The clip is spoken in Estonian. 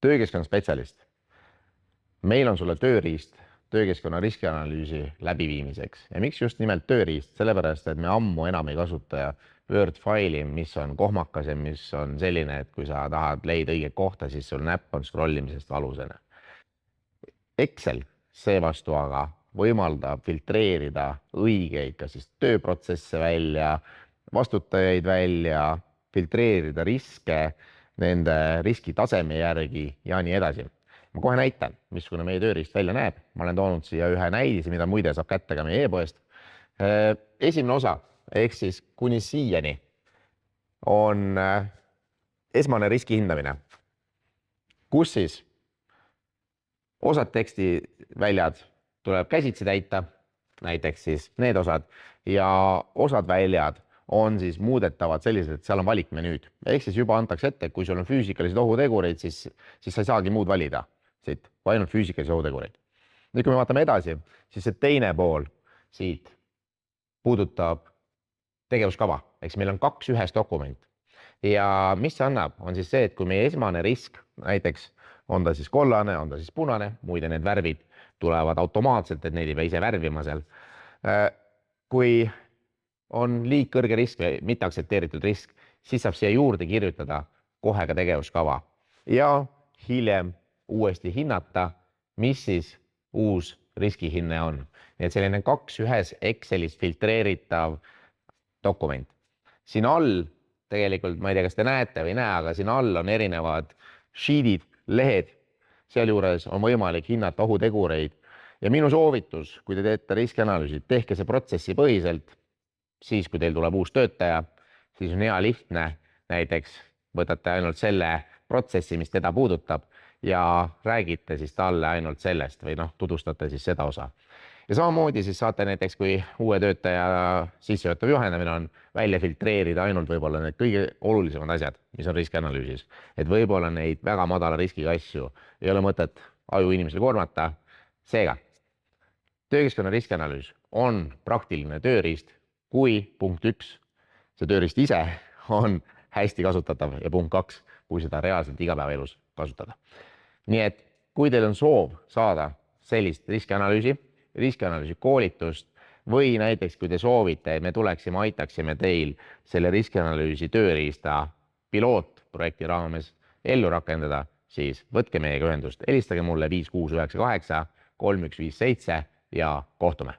Töökeskkonna spetsialist. Meil on sulle tööriist töökeskkonna riskianalüüsi läbiviimiseks. Ja miks just nimelt tööriist? Sellepärast, et me ammu enam ei kasuta Word-faili, mis on kohmakas ja mis on selline, et kui sa tahad leida õiget kohta, siis sul näpp on scrollimisest valusena. Excel seevastu aga võimaldab filtreerida õigeid, kas siis tööprotsesse välja, vastutajaid välja, filtreerida riske nende riskitaseme järgi ja nii edasi. Ma kohe näitan, missugune meie tööriist välja näeb. Ma olen toonud siia ühe näidise, mida muide saab kätte ka meie e-poest. Esimene osa, ehk siis kuni siiani on esmane riski hindamine, kus siis osad tekstiväljad tuleb käsitsi täita, näiteks siis need osad, ja osad väljad on siis muudetavad sellised, et seal on valikmenüüd. Ehk siis juba antakse ette, kui sul on füüsikalised ohutegurid, siis sa ei saagi muud valida siit, kui ainult füüsikalisi ohutegureid. Nüüd, kui me vaatame edasi, siis see teine pool siit puudutab tegevuskava, eks meil on 2 ühes dokument. Ja mis see annab, on siis see, et kui meie esmane risk, näiteks on ta siis kollane, on ta siis punane, muide need värvid tulevad automaatselt, et neid ei pea ise värvima seal. Kui on liig kõrge risk või mitte aktsepteeritud risk, siis saab siia juurde kirjutada kohe ka tegevuskava ja hiljem uuesti hinnata, mis siis uus riskihinne on. Nii et selline 2 ühes Excelis filtreeritav dokument. Siin all tegelikult, ma ei tea, kas te näete või ei näe, aga siin all on erinevad sheetid, lehed. Sealjuures on võimalik hinnata ohutegureid. Ja minu soovitus, kui te teete riskianalüüsi, tehke see protsessi põhiselt. Siis, kui teil tuleb uus töötaja, siis on hea lihtne. Näiteks võtate ainult selle protsessi, mis teda puudutab ja räägite siis talle ainult sellest või tutvustate siis seda osa. Ja samamoodi siis saate näiteks, kui uue töötaja sissejuhatav juhendamine on, välja filtreerida ainult võib-olla need kõige olulisemad asjad, mis on riskianalüüsis. Et võib-olla neid väga madala riskiga asju ei ole mõtet aju inimesele koormata. Seega, töökeskkonna riskianalüüs on praktiline tööriist, kui punkt 1, see tööriist ise on hästi kasutatav ja punkt 2, kui seda reaalselt igapäevaelus kasutada. Nii et kui teil on soov saada sellist riskianalüüsi koolitust või näiteks kui te soovite, et me tuleksime, aitaksime teil selle riskianalüüsi tööriista pilootprojekti raames ellu rakendada, siis võtke meiega ühendust, helistage mulle 5698 3157 ja kohtume.